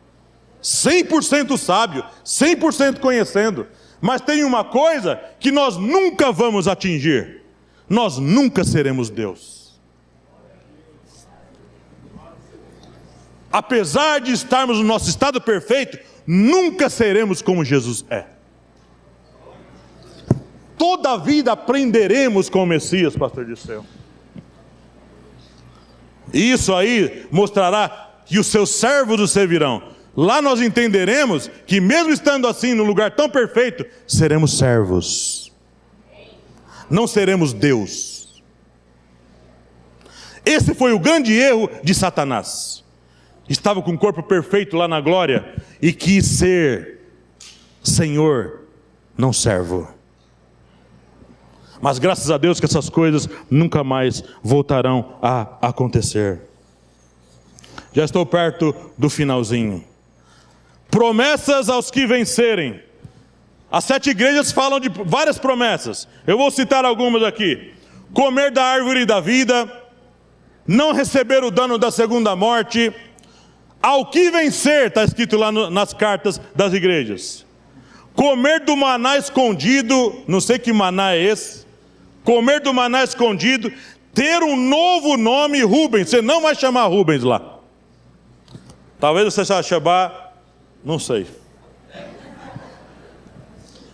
100% sábio, 100% conhecendo. Mas tem uma coisa que nós nunca vamos atingir. Nós nunca seremos Deus. Apesar de estarmos no nosso estado perfeito, nunca seremos como Jesus é. Toda a vida aprenderemos com o Messias, pastor Disseu. Isso aí mostrará que os seus servos o servirão. Lá nós entenderemos que mesmo estando assim, num lugar tão perfeito, seremos servos. Não seremos Deus. Esse foi o grande erro de Satanás. estava com o corpo perfeito lá na glória e quis ser Senhor, não servo. Mas graças a Deus que essas coisas nunca mais voltarão a acontecer. Já estou perto do finalzinho. Promessas aos que vencerem. As 7 igrejas falam de várias promessas. Eu vou citar algumas aqui. Comer da árvore da vida, não receber o dano da segunda morte. Ao que vencer, está escrito lá nas cartas das igrejas. Comer do maná escondido, não sei que maná é esse. Comer do maná escondido, ter um novo nome, Rubens. Você não vai chamar Rubens lá. Talvez você vai chamar, não sei.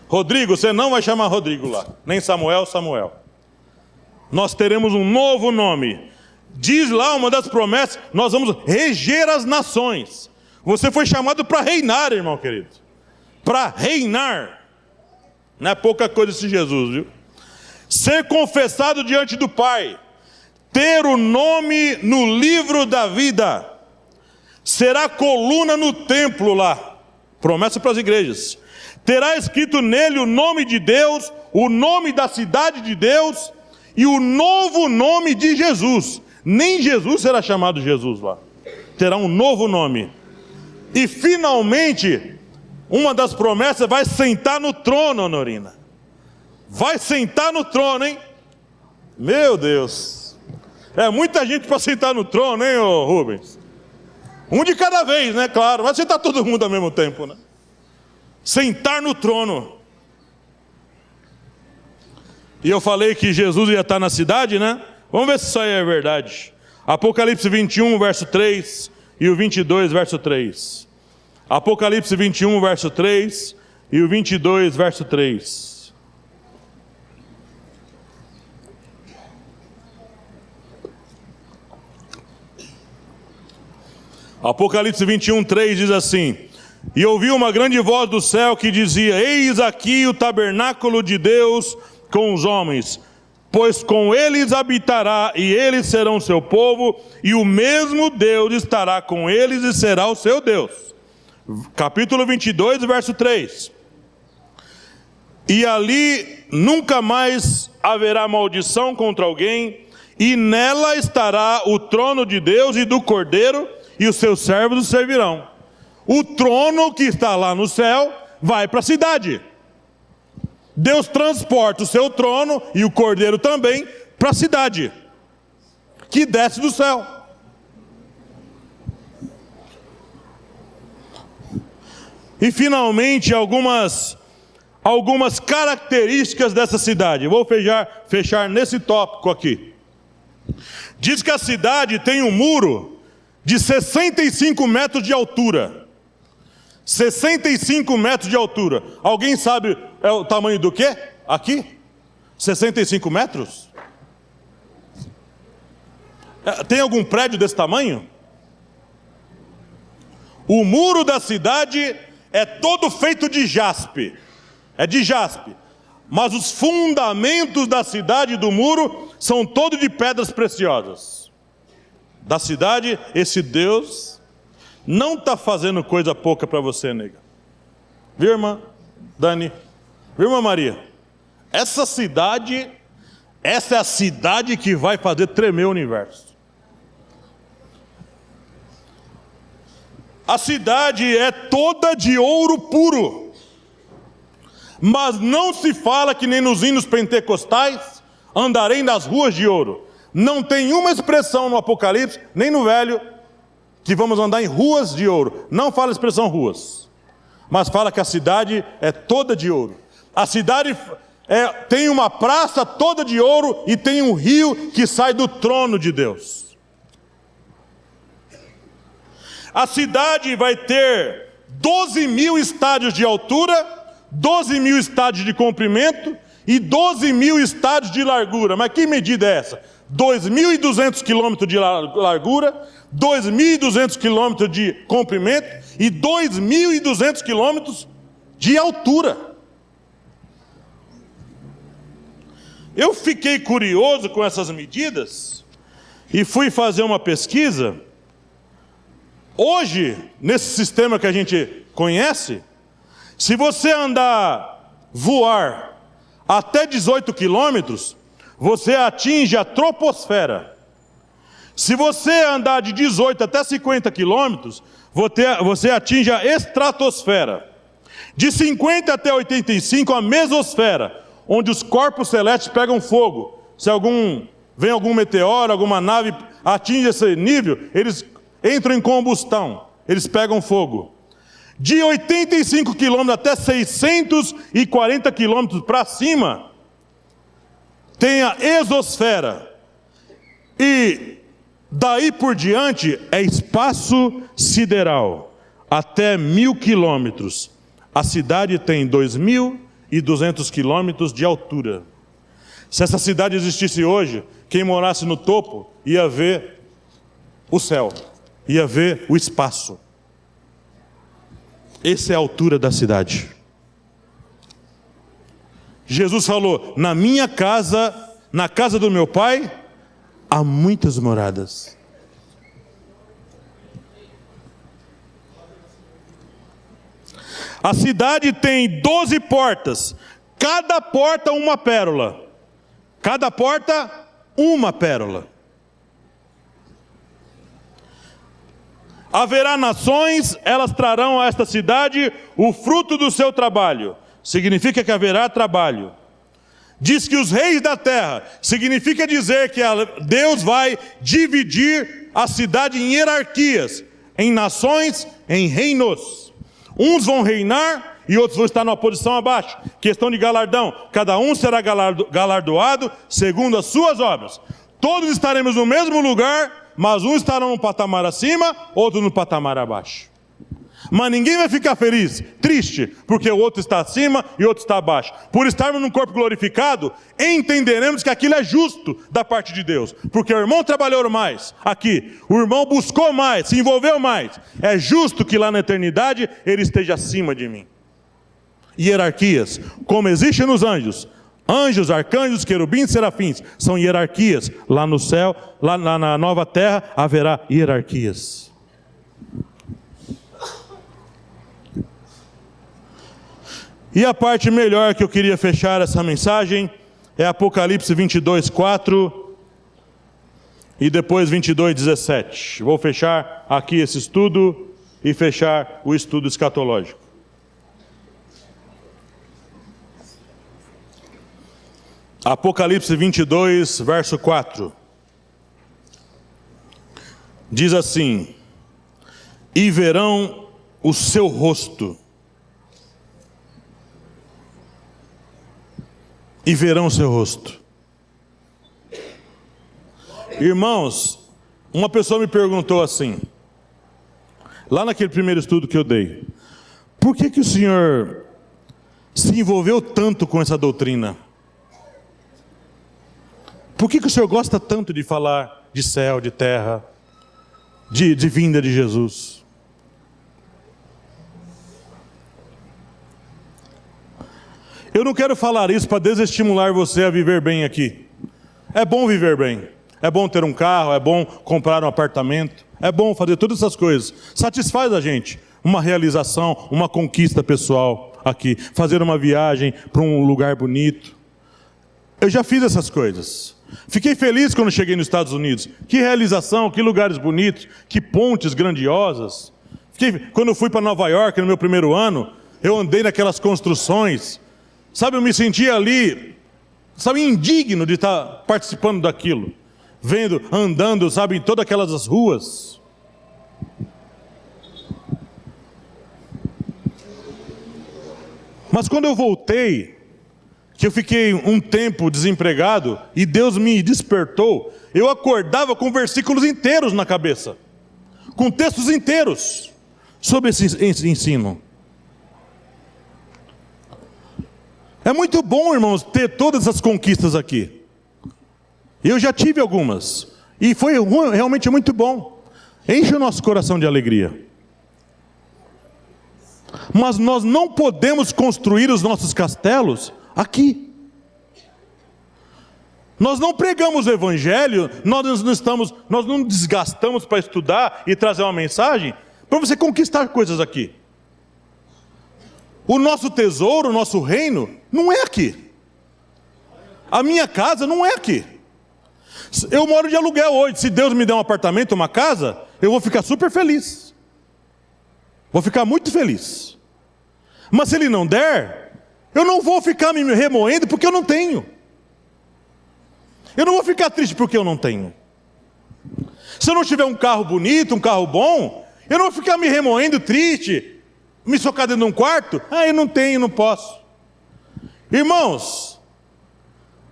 Rodrigo, você não vai chamar Rodrigo lá. Nem Samuel, Samuel. Nós teremos um novo nome. Diz lá uma das promessas, nós vamos reger as nações. Você foi chamado para reinar, irmão querido. Para reinar. Não é pouca coisa esse Jesus, viu? Ser confessado diante do Pai. Ter o nome no livro da vida. Será coluna no templo lá. Promessa para as igrejas. Terá escrito nele o nome de Deus, o nome da cidade de Deus e o novo nome de Jesus. Nem Jesus será chamado Jesus lá. Terá um novo nome. E finalmente, uma das promessas, vai sentar no trono, Honorina. Vai sentar no trono, hein? Meu Deus. É muita gente para sentar no trono, hein, ô Rubens? Um de cada vez, né? Claro. Vai sentar todo mundo ao mesmo tempo, né? Sentar no trono. E eu falei que Jesus ia estar na cidade, né? Vamos ver se isso aí é verdade. Apocalipse 21, verso 3 e o 22, verso 3. Apocalipse 21, verso 3 e o 22, verso 3. Apocalipse 21, 3 diz assim: e ouvi uma grande voz do céu que dizia: eis aqui o tabernáculo de Deus com os homens, pois com eles habitará, e eles serão seu povo, e o mesmo Deus estará com eles e será o seu Deus. Capítulo 22, verso 3. E ali nunca mais haverá maldição contra alguém, e nela estará o trono de Deus e do Cordeiro, e os seus servos o servirão. O trono que está lá no céu vai para a cidade. Deus transporta o seu trono e o Cordeiro também para a cidade, que desce do céu. E finalmente algumas características dessa cidade. Eu vou fechar nesse tópico aqui. Diz que a cidade tem um muro de 65 metros de altura. 65 metros de altura. Alguém sabe o tamanho do quê? Aqui? 65 metros? Tem algum prédio desse tamanho? O muro da cidade é todo feito de jaspe. É de jaspe. Mas os fundamentos da cidade e do muro são todos de pedras preciosas. Da cidade, esse Deus não está fazendo coisa pouca para você, nega. Viu, irmã Dani? Viu, irmã Maria? Essa é a cidade que vai fazer tremer o universo. A cidade é toda de ouro puro. Mas não se fala que nem nos hinos pentecostais, andarei nas ruas de ouro. Não tem uma expressão no Apocalipse, nem no Velho, que vamos andar em ruas de ouro. Não fala a expressão ruas, mas fala que a cidade é toda de ouro. A cidade tem uma praça toda de ouro e tem um rio que sai do trono de Deus. A cidade vai ter 12 mil estádios de altura, 12 mil estádios de comprimento e 12 mil estádios de largura. Mas que medida é essa? 2.200 quilômetros de largura, 2.200 quilômetros de comprimento e 2.200 quilômetros de altura. Eu fiquei curioso com essas medidas e fui fazer uma pesquisa. Hoje, nesse sistema que a gente conhece, se você voar até 18 quilômetros, você atinge a troposfera. Se você andar de 18 até 50 quilômetros, você atinge a estratosfera. De 50 até 85, a mesosfera, onde os corpos celestes pegam fogo. Se vem algum meteoro, alguma nave atinge esse nível, eles entram em combustão, eles pegam fogo. De 85 quilômetros até 640 quilômetros para cima, tem a exosfera. E daí por diante é espaço sideral. Até 1.000 quilômetros. A cidade tem 2.200 quilômetros de altura. Se essa cidade existisse hoje, quem morasse no topo ia ver o céu, ia ver o espaço. Essa é a altura da cidade. Jesus falou: na minha casa, na casa do meu Pai, há muitas moradas. A cidade tem 12 portas, cada porta uma pérola. Cada porta, uma pérola. Haverá nações, elas trarão a esta cidade o fruto do seu trabalho. Significa que haverá trabalho. Diz que os reis da terra, significa dizer que Deus vai dividir a cidade em hierarquias, em nações, em reinos. Uns vão reinar e outros vão estar numa posição abaixo. Questão de galardão. Cada um será galardoado segundo as suas obras. Todos estaremos no mesmo lugar, mas uns estarão no patamar acima, outros no patamar abaixo. Mas ninguém vai ficar feliz, triste, porque o outro está acima e o outro está abaixo. Por estarmos num corpo glorificado, entenderemos que aquilo é justo da parte de Deus. Porque o irmão trabalhou mais aqui, o irmão buscou mais, se envolveu mais. É justo que lá na eternidade ele esteja acima de mim. Hierarquias, como existe nos anjos. Anjos, arcanjos, querubins, serafins, são hierarquias. Lá no céu, lá na nova terra, haverá hierarquias. E a parte melhor que eu queria fechar essa mensagem é Apocalipse 22, 4 e depois 22, 17. Vou fechar aqui esse estudo e fechar o estudo escatológico. Apocalipse 22, verso 4. Diz assim: e verão o seu rosto. E verão o seu rosto. Irmãos, uma pessoa me perguntou assim, lá naquele primeiro estudo que eu dei: por que o senhor se envolveu tanto com essa doutrina? Por que o senhor gosta tanto de falar de céu, de terra, de vinda de Jesus? Eu não quero falar isso para desestimular você a viver bem aqui. É bom viver bem. É bom ter um carro, é bom comprar um apartamento, é bom fazer todas essas coisas. Satisfaz a gente uma realização, uma conquista pessoal aqui. Fazer uma viagem para um lugar bonito. Eu já fiz essas coisas. Fiquei feliz quando cheguei nos Estados Unidos. Que realização, que lugares bonitos, que pontes grandiosas. Quando eu fui para Nova York no meu primeiro ano, eu andei naquelas construções. Sabe, eu me sentia ali, sabe, indigno de estar participando daquilo. Vendo, andando, sabe, em todas aquelas ruas. Mas quando eu voltei, que eu fiquei um tempo desempregado e Deus me despertou, eu acordava com versículos inteiros na cabeça, com textos inteiros sobre esse ensino. É muito bom, irmãos, ter todas essas conquistas aqui. Eu já tive algumas e foi realmente muito bom. Enche o nosso coração de alegria. Mas nós não podemos construir os nossos castelos aqui. Nós não pregamos o evangelho, nós não desgastamos para estudar e trazer uma mensagem para você conquistar coisas aqui. O nosso tesouro, o nosso reino, não é aqui. A minha casa não é aqui. Eu moro de aluguel hoje. Se Deus me der um apartamento, uma casa, eu vou ficar super feliz. Vou ficar muito feliz. Mas se Ele não der, eu não vou ficar me remoendo porque eu não tenho. Eu não vou ficar triste porque eu não tenho. Se eu não tiver um carro bonito, um carro bom, eu não vou ficar me remoendo triste, me socar dentro de um quarto. Eu não tenho, não posso. Irmãos,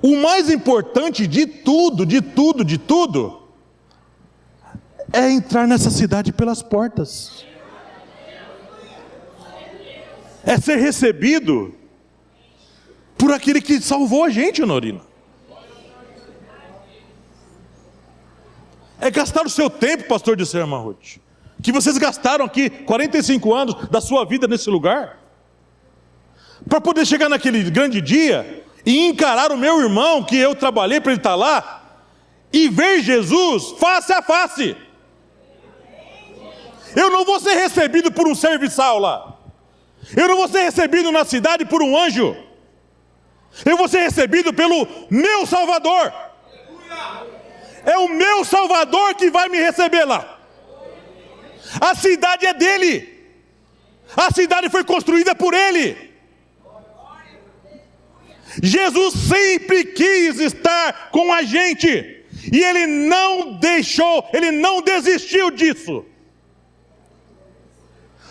o mais importante de tudo, é entrar nessa cidade pelas portas. É ser recebido por aquele que salvou a gente, Honorina. É gastar o seu tempo, pastor de Serma Ruth, que vocês gastaram aqui 45 anos da sua vida nesse lugar, para poder chegar naquele grande dia e encarar o meu irmão, que eu trabalhei para ele estar lá, e ver Jesus face a face. Eu não vou ser recebido por um serviçal lá. Eu não vou ser recebido na cidade por um anjo. Eu vou ser recebido pelo meu Salvador. É o meu Salvador que vai me receber lá. A cidade é dele. A cidade foi construída por ele. Jesus sempre quis estar com a gente. E Ele não deixou, Ele não desistiu disso.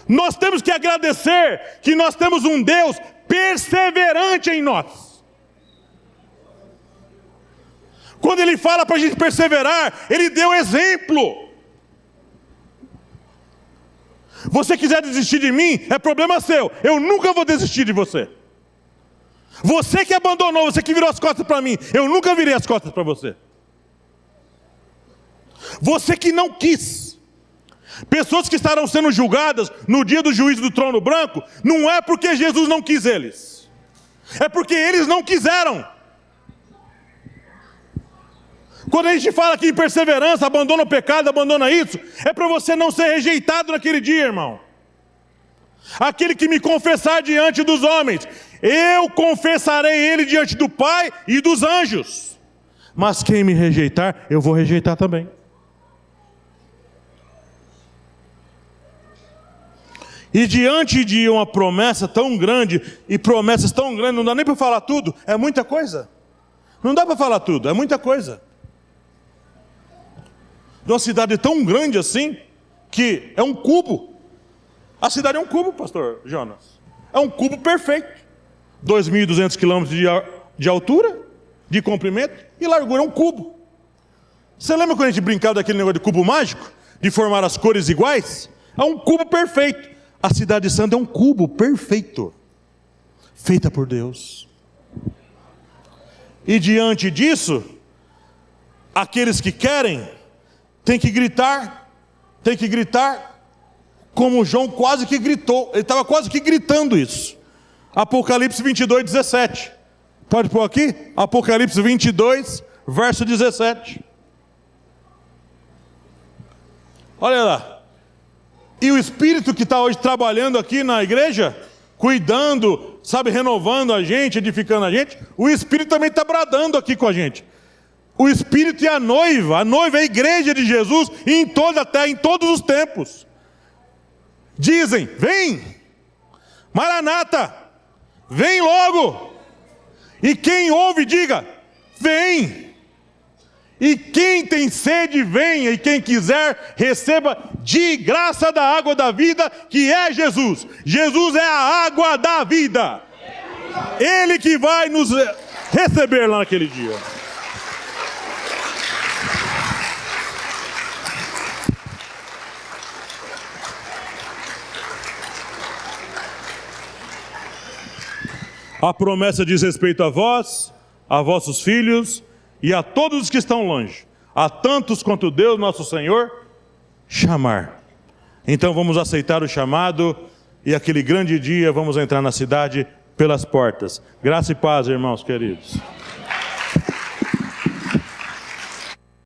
Nós temos que agradecer que nós temos um Deus perseverante em nós. Quando Ele fala para a gente perseverar, Ele deu exemplo. Você quiser desistir de mim, é problema seu. Eu nunca vou desistir de você. Você que abandonou, você que virou as costas para mim, eu nunca virei as costas para você. Você que não quis. Pessoas que estarão sendo julgadas no dia do juízo do trono branco, não é porque Jesus não quis eles. É porque eles não quiseram. Quando a gente fala aqui em perseverança, abandona o pecado, abandona isso, é para você não ser rejeitado naquele dia, irmão. Aquele que me confessar diante dos homens, eu confessarei ele diante do Pai e dos anjos. Mas quem me rejeitar, eu vou rejeitar também. E diante de uma promessa tão grande, e promessas tão grandes, não dá nem para falar tudo, é muita coisa. Não dá para falar tudo, é muita coisa. De uma cidade tão grande assim, que é um cubo. A cidade é um cubo, pastor Jonas. É um cubo perfeito. 2.200 quilômetros de altura, de comprimento e largura, é um cubo. Você lembra quando a gente brincava daquele negócio de cubo mágico? De formar as cores iguais? É um cubo perfeito. A cidade santa é um cubo perfeito, feita por Deus. E diante disso, aqueles que querem, tem que gritar, como João quase que gritou, ele estava quase que gritando isso. Apocalipse 22, 17. Pode pôr aqui? Apocalipse 22, verso 17. Olha lá. E o Espírito que está hoje trabalhando aqui na igreja, cuidando, sabe, renovando a gente, edificando a gente, o Espírito também está bradando aqui com a gente. O Espírito e a noiva é a igreja de Jesus em toda a terra, em todos os tempos. Dizem, vem, Maranata, vem logo. E quem ouve, diga, vem. E quem tem sede, venha, e quem quiser, receba de graça da água da vida, que é Jesus. Jesus é a água da vida. Ele que vai nos receber lá naquele dia. A promessa diz respeito a vós, a vossos filhos e a todos os que estão longe, a tantos quanto Deus nosso Senhor chamar. Então vamos aceitar o chamado e aquele grande dia vamos entrar na cidade pelas portas. Graça e paz, irmãos queridos.